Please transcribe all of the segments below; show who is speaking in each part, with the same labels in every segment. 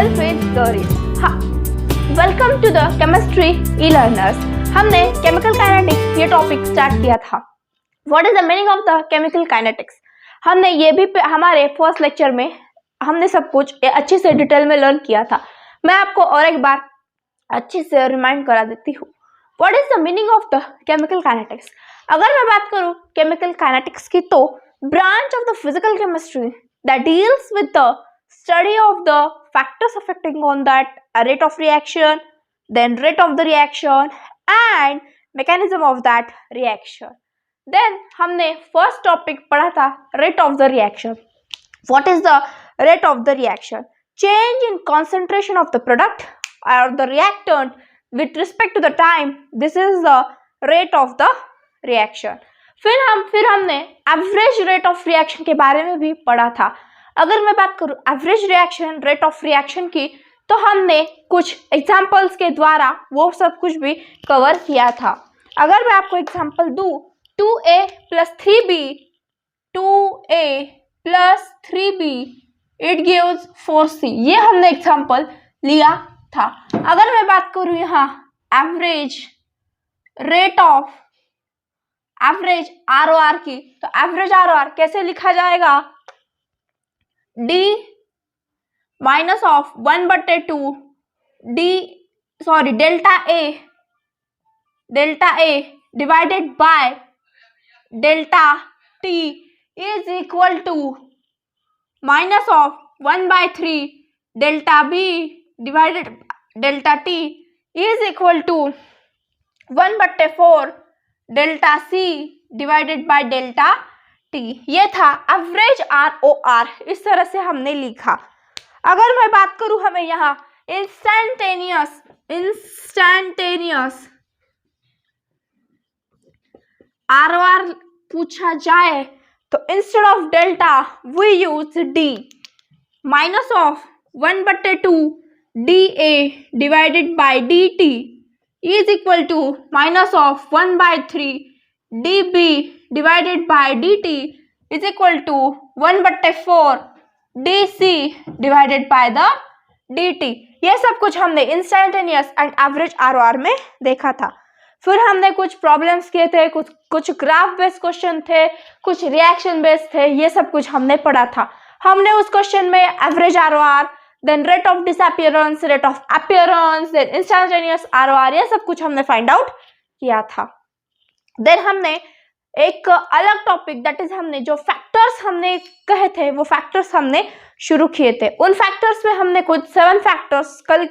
Speaker 1: Self fed stories. हाँ, welcome to the chemistry e learners. हमने chemical kinetics ये topic start किया था। What is the meaning of the chemical kinetics? हमने ये भी हमारे फर्स्ट लेक्चर में हमने सब कुछ अच्छे से डिटेल में लर्न किया था। मैं आपको और एक बार अच्छे से रिमाइंड करा देती हूँ। What is the meaning of the chemical kinetics? अगर मैं बात करूँ केमिकल काइनेटिक्स की, तो branch of the physical chemistry that deals with the study of the factors affecting on that rate of reaction, then rate of the reaction and mechanism of that reaction. Then हमने first topic पढ़ा था rate of the reaction. What is the rate of the reaction? Change in concentration of the product or the reactant with respect to the time. This is the rate of the reaction. फिर हमने average rate of reaction के बारे में भी पढ़ा था। अगर मैं बात करूं average reaction rate of reaction की, तो हमने कुछ एग्जांपल्स के द्वारा वो सब कुछ भी कवर किया था। अगर मैं आपको एग्जांपल दूं 2A + 3B 2A + 3B it gives 4C, ये हमने एग्जांपल लिया था। अगर मैं बात करूं यहाँ average rate of average ROR की, तो एवरेज ROR कैसे लिखा जाएगा? D minus of 1/2 delta A divided by delta T is equal to minus of 1/3 delta B divided delta T is equal to 1/4 delta C divided by delta T। ये था average ROR, इस तरह से हमने लिखा। अगर मैं बात करूं हमें यहाँ इंस्टैंटेनियस ROR पूछा जाए, तो instead of delta we use D minus of 1/2 DA divided by DT is equal to minus of 1/3 dB divided by dt is equal to 1/4 dC divided by the dt। ये सब कुछ हमने instantaneous and average ROR में देखा था। फिर हमने कुछ प्रॉब्लम्स किए थे, कुछ ग्राफ बेस्ड क्वेश्चन थे, कुछ रिएक्शन बेस्ड थे, ये सब कुछ हमने पढ़ा था। हमने उस क्वेश्चन में average ROR, then rate of disappearance, rate of appearance, then instantaneous ROR, ये सब कुछ हमने फाइंड आउट किया था। देन हमने एक अलग टॉपिक दैट इज हमने जो फैक्टर्स हमने कहे थे वो फैक्टर्स हमने शुरू किए थे। उन फैक्टर्स में हमने कुछ 7 फैक्टर्स कल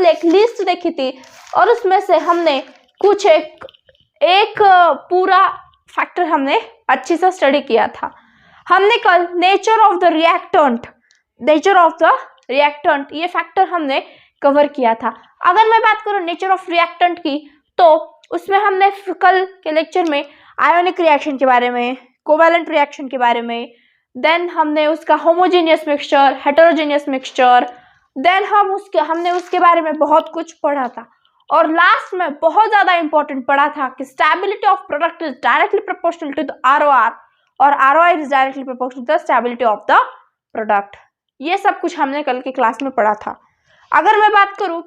Speaker 1: एक लिस्ट देखी थी, और उसमें से हमने कुछ एक पूरा फैक्टर हमने अच्छे से स्टडी किया था। हमने कल नेचर ऑफ द रिएक्टेंट ये फैक्टर हमने कवर किया था। अगर मैं बात करूं नेचर ऑफ रिएक्टेंट की, तो उसमें हमने कल के लेक्चर में आयोनिक रिएक्शन के बारे में, कोवैलेंट रिएक्शन के बारे में, देन हमने उसका homogeneous mixture, heterogeneous mixture, then हमने उसके बारे में बहुत कुछ पढ़ा था। और लास्ट में बहुत ज्यादा इंपॉर्टेंट पढ़ा था कि stability of product is directly proportional to the ROR और ROR is directly proportional to the stability of the product. ये सब कुछ हमने कल के क्लास में पढ़ा था। अगर मैं बात करूं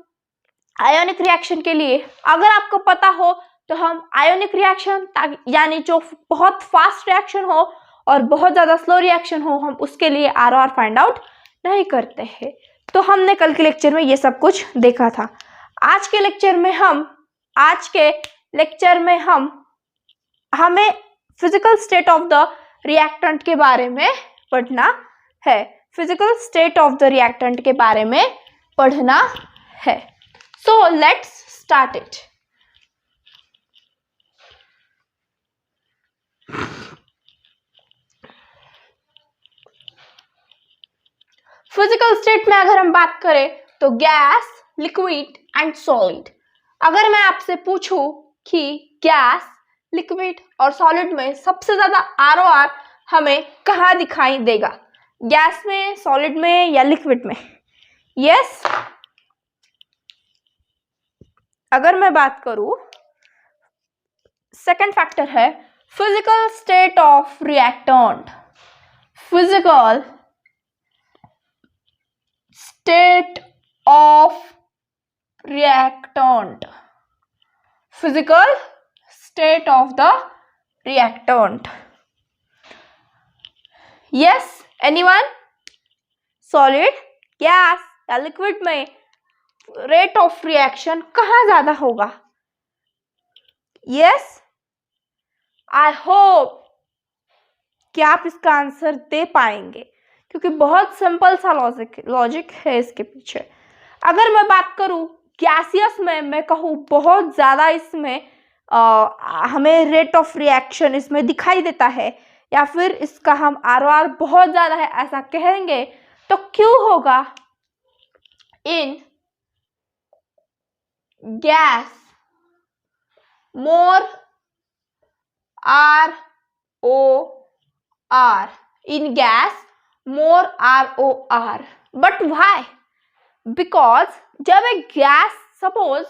Speaker 1: आयोनिक रिएक्शन के लिए, अगर आपको पता हो तो हम आयोनिक रिएक्शन यानी जो बहुत फास्ट रिएक्शन हो और बहुत ज्यादा स्लो रिएक्शन हो, हम उसके लिए ROR फाइंड आउट नहीं करते हैं। तो हमने कल के लेक्चर में ये सब कुछ देखा था। आज के लेक्चर में हमें physical state of the reactant के बारे में पढ़ना है। Physical state of the reactant के बारे में पढ़ना है। So let's start it. Physical state में अगर हम बात करें तो गैस, लिक्विड एंड सॉलिड। अगर मैं आपसे पूछूं कि गैस, लिक्विड और सॉलिड में सबसे ज्यादा ROR हमें कहाँ दिखाई देगा? गैस में, सॉलिड में या लिक्विड में? यस। अगर मैं बात करूं, सेकंड फैक्टर है physical state of reactant. Physical state of reactant. Physical state of the reactant. Yes, anyone? Solid, gas या लिक्विड में रेट ऑफ रिएक्शन कहाँ ज्यादा होगा? यस, आई होप कि आप इसका आंसर दे पाएंगे, क्योंकि बहुत सिंपल सा लॉजिक है इसके पीछे। अगर मैं बात करूं गैसियस में, मैं कहूँ बहुत ज्यादा इसमें हमें रेट ऑफ रिएक्शन इसमें दिखाई देता है, या फिर इसका हम ROR बहुत ज्यादा है ऐसा कहेंगे, तो क्यों होगा? इन gas more ROR, in gas more ROR. But why? Because जब एक गैस, सपोज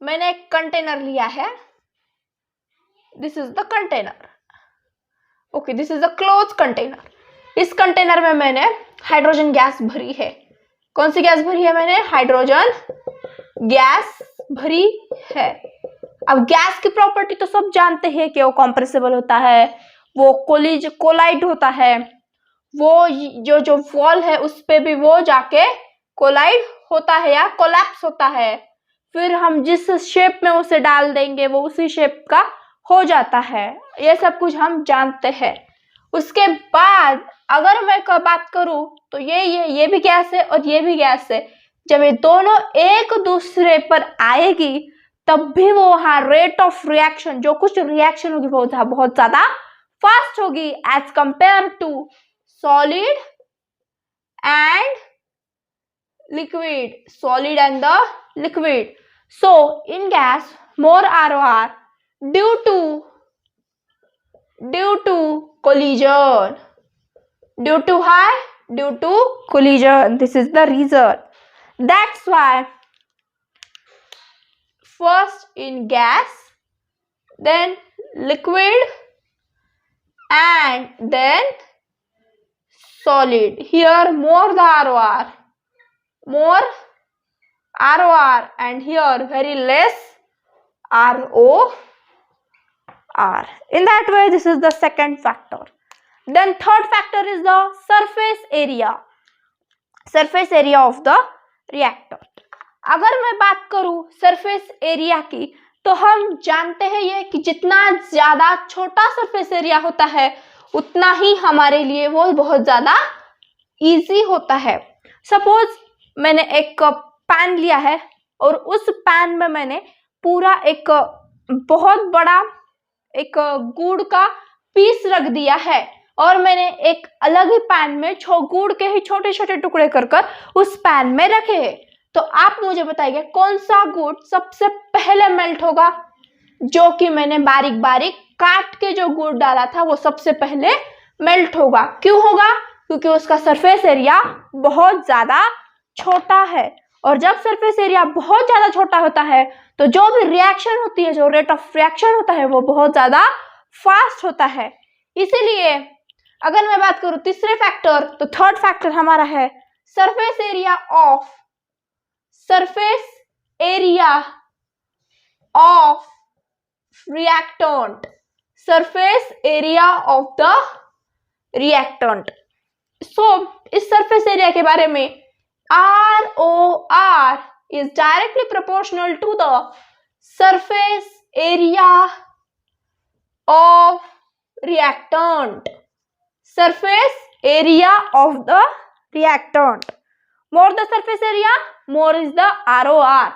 Speaker 1: मैंने एक कंटेनर लिया है, this is the container, okay, this is the close container. इस कंटेनर में मैंने हाइड्रोजन गैस भरी है। कौन सी गैस भरी है? मैंने हाइड्रोजन गैस भरी है। अब गैस की प्रॉपर्टी तो सब जानते हैं कि वो कॉम्प्रेसिबल होता है, वो कोलाइड होता है, वो जो वॉल है उस पे भी वो जाके कोलाइड होता है या कोलैप्स होता है। फिर हम जिस शेप में उसे डाल देंगे वो उसी शेप का हो जाता है। ये सब कुछ हम जानते हैं। उसके बाद अगर मैं बात करूं तो ये भी गैस है और ये भी गैस है। जब ये दोनों एक दूसरे पर आएगी तब भी वो वहां रेट ऑफ रिएक्शन, जो कुछ रिएक्शन होगी वो बहुत ज्यादा फास्ट होगी as compared to solid and liquid, solid and the liquid. So in gas more ROR due to collision, due to collision. This is the reason. That's why first in gas, then liquid, and then solid. Here more the ROR, and here very less ROR. In that way, this is the second factor. Then third factor is the surface area of the reactor. अगर मैं बात करूं surface area की, तो हम जानते हैं ये कि जितना ज्यादा छोटा सरफेस एरिया होता है उतना ही हमारे लिए वो बहुत ज्यादा इजी होता है। सपोज मैंने एक पैन लिया है और उस पैन में मैंने पूरा एक बहुत बड़ा एक गुड़ का पीस रख दिया है, और मैंने एक अलग ही पैन में गुड़ के ही छोटे छोटे टुकड़े कर उस पैन में रखे हैं। तो आप मुझे बताइए कौन सा गुड़ सबसे पहले मेल्ट होगा? जो कि मैंने बारीक बारीक काट के जो गुड़ डाला था वो सबसे पहले मेल्ट होगा। क्यों होगा? क्योंकि उसका सरफेस एरिया बहुत ज्यादा छोटा है, और जब सरफेस एरिया बहुत ज्यादा छोटा होता है तो जो भी रिएक्शन होती है, जो रेट ऑफ रिएक्शन होता है वो बहुत ज्यादा फास्ट होता है। इसीलिए अगर मैं बात करूं तीसरे फैक्टर, तो थर्ड फैक्टर हमारा है surface area of reactant, surface area of the reactant. So इस सरफेस एरिया के बारे में ROR is directly proportional to the surface area of reactant. Surface area of the reactant. More the surface area, more is the ROR.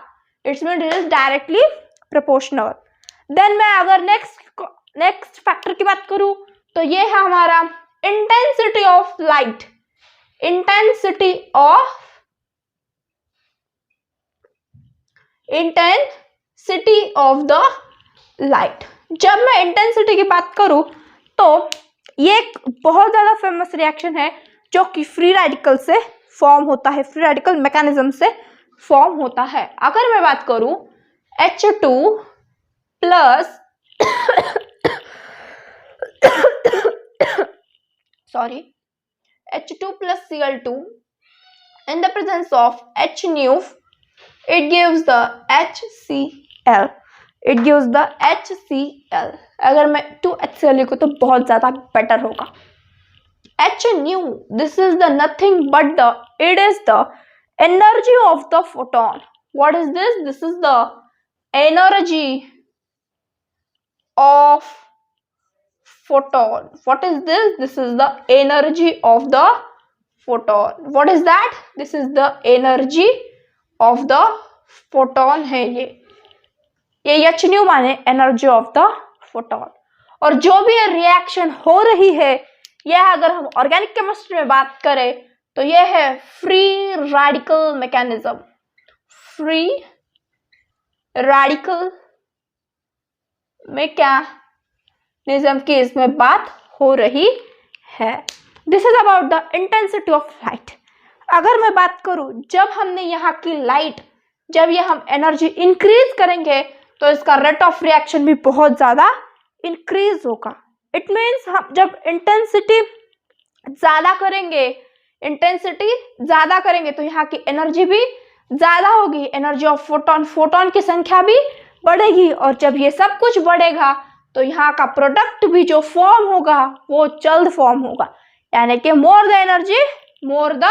Speaker 1: It means it is directly proportional. Then मैं अगर next factor की बात करूं तो ये है हमारा intensity of light. Intensity of the light. जब मैं इंटेंसिटी की बात करूं तो ये एक बहुत ज्यादा फेमस रिएक्शन है जो कि फ्री रेडिकल से फॉर्म होता है, फ्री रेडिकल मैकेनिज्म से फॉर्म होता है। अगर मैं बात करूं H2 plus H2 plus Cl2 in the presence of H nu, it gives the HCl. It gives the HCl. अगर मैं 2HCl लिखूं तो बहुत ज्यादा बेटर होगा. H nu, this is the nothing but it is the energy of the photon. What is this? This is the energy of photon. What is this? This is the energy of the photon. What is that? This is the energy of the photon है ये H nu माने energy of the photon. और जो भी ये reaction हो रही है, यह अगर हम ऑर्गेनिक केमिस्ट्री में बात करें तो यह है free radical mechanism. Free radical mechanism की इसमें बात हो रही है. This is about the intensity of light. अगर मैं बात करूं, जब हमने यहाँ की लाइट, जब ये हम एनर्जी इंक्रीज करेंगे तो इसका रेट ऑफ रिएक्शन भी बहुत ज्यादा इंक्रीज होगा. इट मीन्स हम जब इंटेंसिटी ज्यादा करेंगे तो यहाँ की एनर्जी भी ज्यादा होगी. एनर्जी ऑफ फोटोन की संख्या भी बढ़ेगी. और जब ये सब कुछ बढ़ेगा तो यहाँ का प्रोडक्ट भी जो फॉर्म होगा वो जल्द फॉर्म होगा. यानी कि more the energy, more the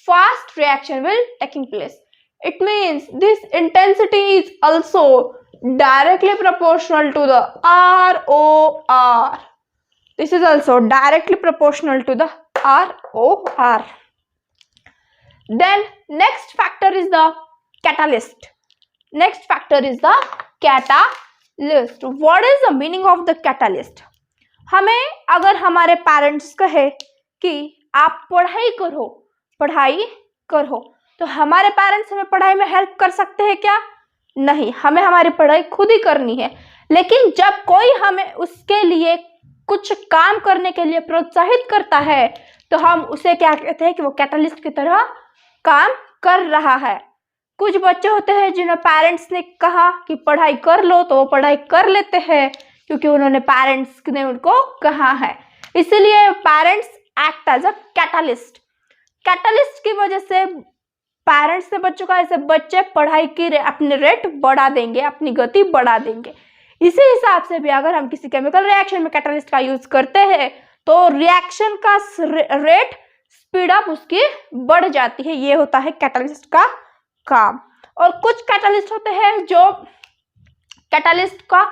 Speaker 1: fast reaction will taking place. It means this intensity is also directly proportional to the ROR. This is also directly proportional to the ROR. Then next factor is the catalyst. Next factor is the catalyst. What is the meaning of the catalyst? हमें अगर हमारे parents कहे कि आप पढ़ाई करो तो हमारे पेरेंट्स हमें पढ़ाई में हेल्प कर सकते हैं क्या? नहीं, हमें हमारी पढ़ाई खुद ही करनी है. लेकिन जब कोई हमें उसके लिए कुछ काम करने के लिए प्रोत्साहित करता है तो हम उसे क्या कहते हैं कि वो कैटलिस्ट की तरह काम कर रहा है. कुछ बच्चे होते हैं जिन्हें पेरेंट्स ने कहा कि पढ़ाई कर लो तो वो पढ़ाई कर लेते हैं क्योंकि उन्होंने पेरेंट्स ने उनको कहा है. इसलिए parents act as a catalyst. Catalyst की वजह से पेरेंट्स ने बच्चों का, ऐसे बच्चे पढ़ाई की अपने रेट बढ़ा देंगे, अपनी गति बढ़ा देंगे. इसी हिसाब से भी अगर हम किसी केमिकल रिएक्शन में कैटलिस्ट का यूज करते हैं तो रिएक्शन का रेट, स्पीड अप उसकी बढ़ जाती है. ये होता है कैटलिस्ट का काम. और कुछ कैटलिस्ट होते हैं जो कैटलिस्ट का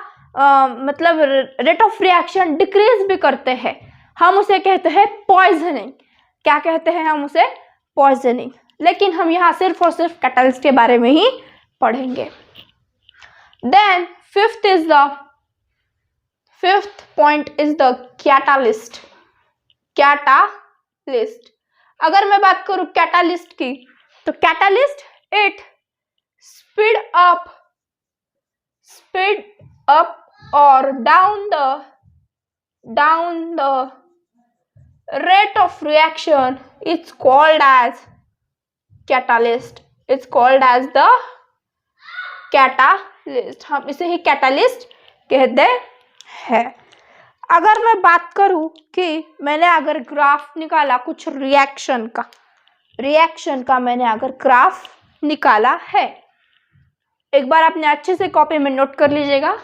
Speaker 1: मतलब रेट ऑफ रिएक्शन डिक्रीज भी करते हैं. हम उसे कहते हैं पॉइजनिंग. क्या कहते हैं हम उसे? पॉइजनिंग. लेकिन हम यहाँ सिर्फ और सिर्फ कैटलिस्ट के बारे में ही पढ़ेंगे. Then fifth point is the catalyst. Catalyst. अगर मैं बात करूं कैटालिस्ट की तो कैटालिस्ट इट स्पीड अप और down the rate of reaction. It's called as catalyst. It's called as the catalyst. हम इसे ही कैटालिस्ट कहते हैं. अगर मैं बात करूं कि मैंने अगर ग्राफ निकाला कुछ रिएक्शन का मैंने अगर ग्राफ निकाला है, एक बार आपने अच्छे से कॉपी में नोट कर लीजिएगा.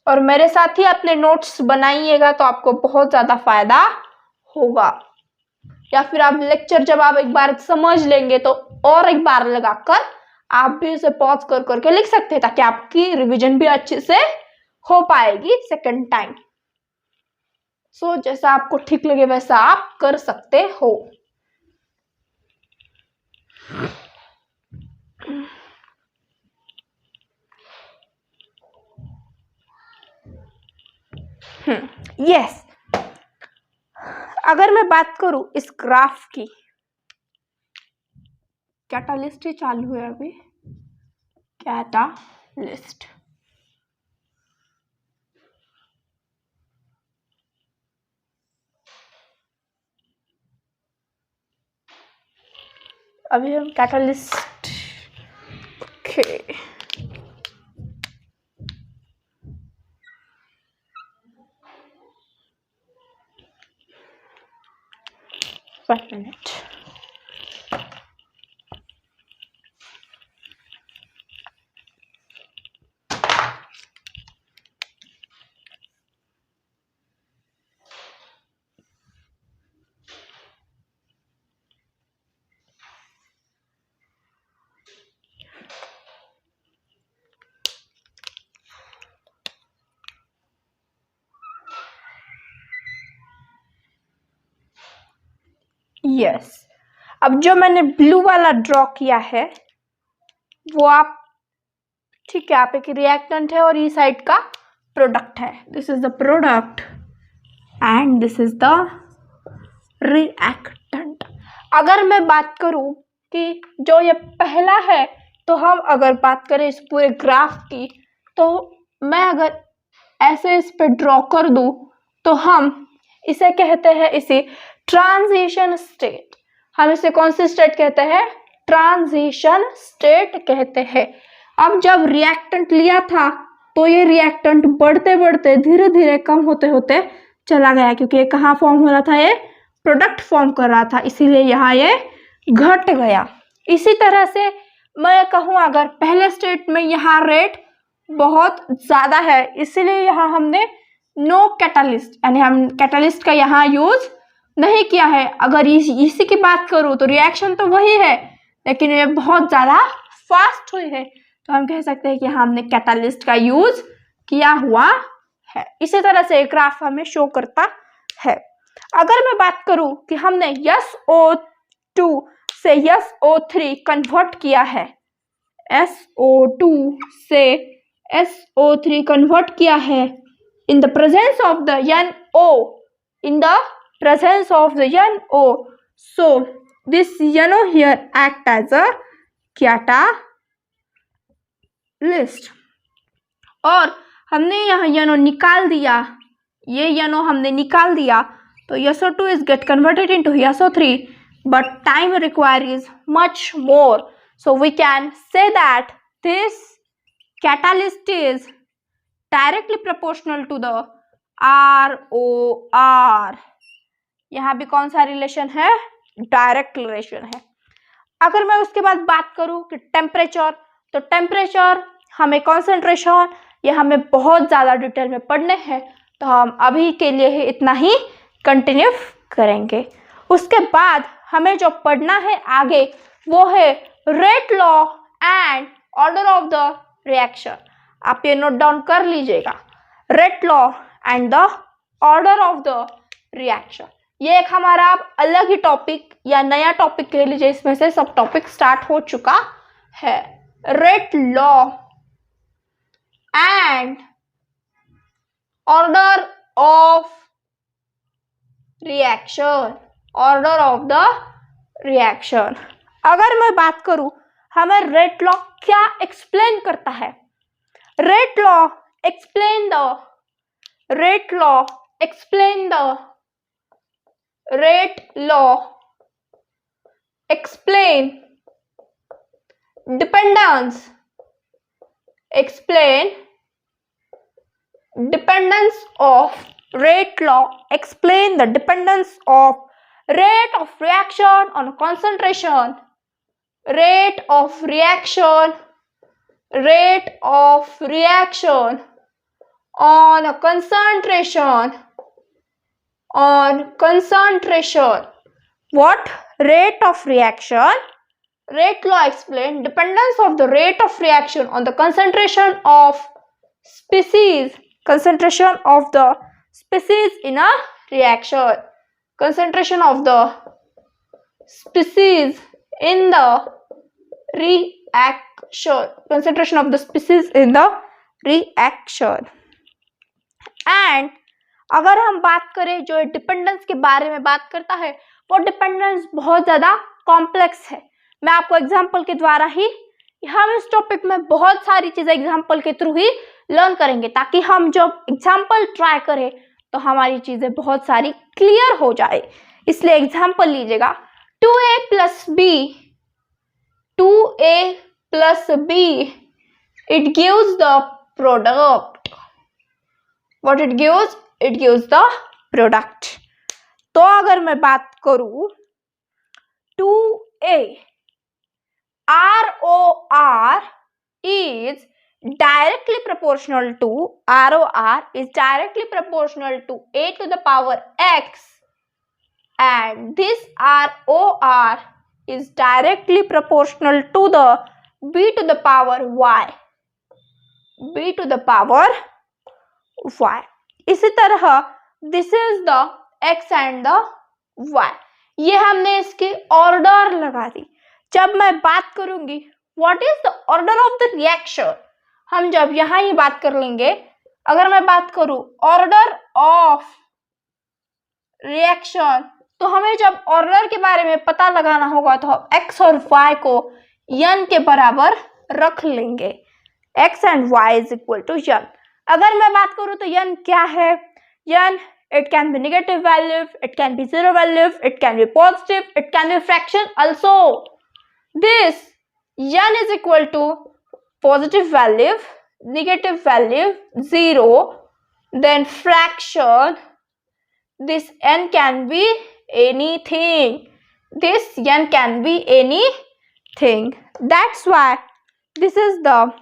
Speaker 1: और मेरे साथ ही अपने नोट्स बनाइएगा तो आपको बहुत ज्यादा फायदा होगा. या फिर आप लेक्चर जब आप एक बार समझ लेंगे तो और एक बार लगाकर आप भी उसे पॉज कर करके लिख सकते हैं ताकि आपकी रिवीजन भी अच्छे से हो पाएगी सेकंड टाइम. सो जैसा आपको ठीक लगे वैसा आप कर सकते हो. यस. अगर मैं बात करूं इस ग्राफ की, कैटालिस्ट ही चालू है अभी. कैटालिस्ट. अभी हम कैटालिस्ट. ओके. minute. यस, अब जो मैंने ब्लू वाला ड्रॉ किया है वो आप, ठीक है, आप एक रिएक्टेंट है और इस साइड का प्रोडक्ट है. This is the product and this is the reactant. अगर मैं बात करूं कि जो ये पहला है, तो हम अगर बात करें इस पूरे ग्राफ की, तो मैं अगर ऐसे इस पे ड्रॉ कर दूं तो हम इसे कहते हैं, इसे ट्रांजिशन स्टेट. हम इसे कौन सी स्टेट कहते हैं? ट्रांजिशन स्टेट कहते हैं. अब जब रिएक्टेंट लिया था तो ये रिएक्टेंट बढ़ते बढ़ते धीरे धीरे कम होते होते चला गया, क्योंकि ये कहाँ फॉर्म हो रहा था? ये प्रोडक्ट फॉर्म कर रहा था, इसीलिए यहाँ ये घट गया. इसी तरह से मैं कहूँ, अगर पहले स्टेट में यहाँ रेट बहुत ज्यादा है, इसीलिए यहाँ हमने नो कैटालिस्ट, यानी हम कैटालिस्ट का यहाँ यूज नहीं किया है. अगर इसी की बात करूँ तो रिएक्शन तो वही है, लेकिन ये बहुत ज्यादा फास्ट हुई है, तो हम कह सकते हैं कि हमने कैटालिस्ट का यूज किया हुआ है. इसी तरह से एक ग्राफ हमें शो करता है. अगर मैं बात करूं कि हमने SO2 से SO3 कन्वर्ट किया है, SO2 से SO3 कन्वर्ट किया है in the presence of the NO, in the presence of the NO, so this NO here act as a catalyst. और हमने यहाँ NO निकाल दिया, ये NO हमने निकाल दिया, तो SO2 is get converted into SO3, but time required is much more. So we can say that this catalyst is directly proportional to the ROR. यहाँ भी कौन सा रिलेशन है? डायरेक्ट रिलेशन है. अगर मैं उसके बाद बात करूं कि टेम्परेचर, तो टेम्परेचर हमें कॉन्सेंट्रेशन, ये हमें बहुत ज़्यादा डिटेल में पढ़ने हैं, तो हम अभी के लिए ही इतना ही कंटिन्यू करेंगे. उसके बाद हमें जो पढ़ना है आगे वो है rate law and order of the reaction. आप ये नोट डाउन कर लीजिएगा, rate law and the order of the reaction. ये एक हमारा अलग ही टॉपिक या नया टॉपिक कह लीजिए, इसमें से सब टॉपिक स्टार्ट हो चुका है. Rate law and order of reaction, order of the reaction. अगर मैं बात करूं हमें रेट लॉ क्या एक्सप्लेन करता है? Rate law explain the, rate law explain the, rate law explain dependence, explain dependence of rate law, explain the dependence of rate of reaction on concentration, rate of reaction, rate of reaction on concentration, on concentration. What? Rate of reaction. Rate law explain dependence of the rate of reaction on the concentration of species, concentration of the species in a reaction, concentration of the species in the reaction, concentration of the species in the reaction. And अगर हम बात करें जो dependence के बारे में बात करता है, वो डिपेंडेंस बहुत ज़्यादा कॉम्प्लेक्स है. मैं आपको एग्जाम्पल के द्वारा ही, हम इस टॉपिक में बहुत सारी चीज़ें एग्जाम्पल के थ्रू ही लर्न करेंगे, ताकि हम जब एग्जाम्पल ट्राई करें तो हमारी चीज़ें बहुत सारी क्लियर हो जाए. इसलिए एग्जाम्पल लीजिएगा, 2a plus b, 2a plus b, it gives the product. What it gives? It gives the product. तो अगर मैं बात करूं ROR is directly proportional to A to the power X, and this ROR is directly proportional to the B to the power Y. इसी तरह this is the X and the Y. ये हमने इसकी ऑर्डर लगा दी. जब मैं बात करूंगी what is the order of the reaction, हम जब यहाँ ही बात कर लेंगे. अगर मैं बात करूं ऑर्डर ऑफ रिएक्शन, तो हमें जब ऑर्डर के बारे में पता लगाना होगा तो हम X और Y को n के बराबर रख लेंगे. X and Y is equal to n. अगर मैं बात करूं तो n क्या है? n, it can be negative value, it can be zero value, it can be positive, it can be fraction also. This n is equal to positive value, negative value, 0, then fraction. This n can be anything. That's why this is the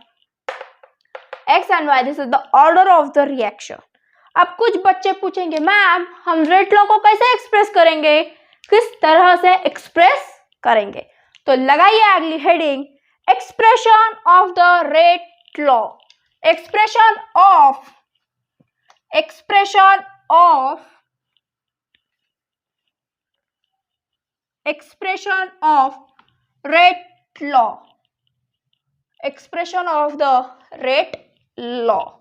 Speaker 1: X and Y, this is the order of the reaction. अब कुछ बच्चे पूछेंगे ma'am हम rate law को कैसे express करेंगे, किस तरह से एक्सप्रेस करेंगे? तो लगाइए अगली heading, expression of the rate law. Expression of rate law. Expression of the rate law.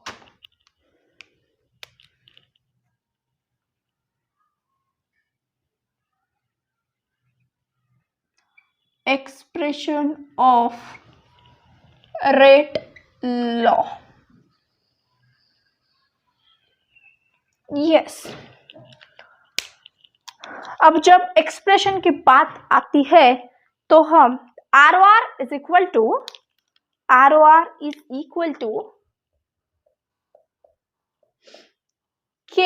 Speaker 1: Expression of rate law. Yes. अब जब एक्सप्रेशन की बात आती है तो हम ROR is equal to K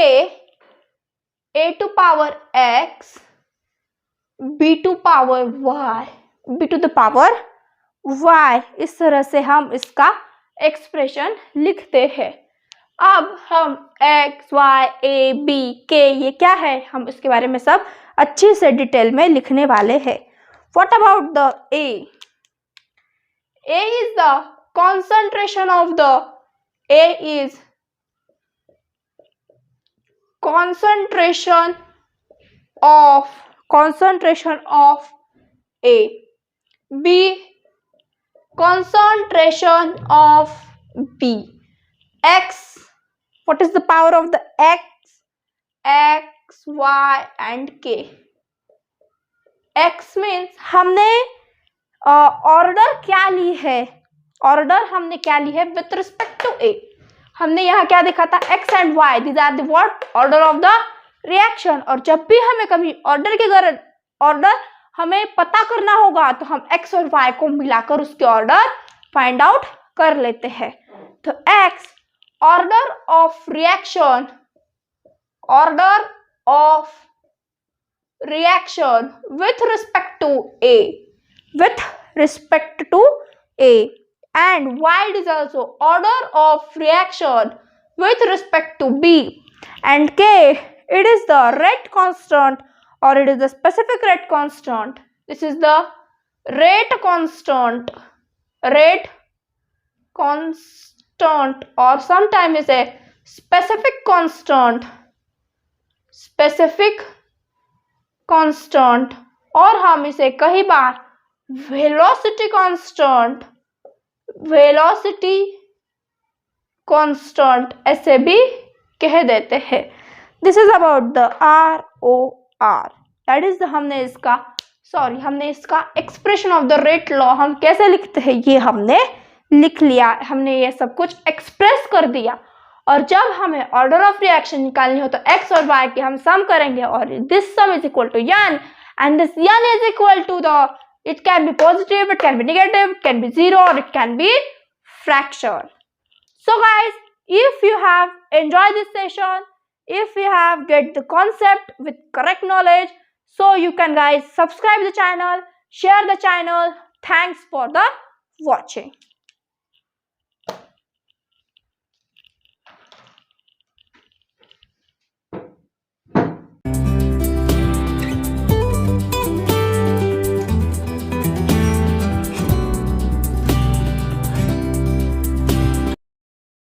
Speaker 1: A to power X B to the power Y. इस तरह से हम इसका एक्सप्रेशन लिखते हैं. अब हम X, Y, A, B, K ये क्या है, हम इसके बारे में सब अच्छे से डिटेल में लिखने वाले हैं. What about the A? A is the concentration of the concentration of A. B, concentration of B. X, what is the power of the X, Y and K. X means हमने order क्या ली है, with respect to ए. हमने यहाँ क्या देखा था, X and Y, these are the what order of the reaction. और जब भी हमें कभी ऑर्डर हमें पता करना होगा तो हम X और Y को मिलाकर उसके ऑर्डर फाइंड आउट कर लेते हैं. तो X order of reaction with respect to A, and Y is also order of reaction with respect to B, and K, it is the rate constant or it is the specific rate constant. This is the rate constant or sometimes is a specific constant और हम इसे कई बार velocity constant ऐसे भी कह देते हैं. This is about the ROR. That is हमने इसका expression of the rate law हम कैसे लिखते हैं ये हमने लिख लिया. हमने ये सब कुछ एक्सप्रेस कर दिया. और जब हमें ऑर्डर ऑफ रिएक्शन निकालनी हो तो X और Y के हम सम करेंगे और this sum is equal to n, and this n is equal to it can be positive, it can be negative, it can be 0 or it can be fraction. So guys, if you have enjoyed this session, if you have get the concept with correct knowledge, so you can guys subscribe the channel, share the channel. Thanks for the watching.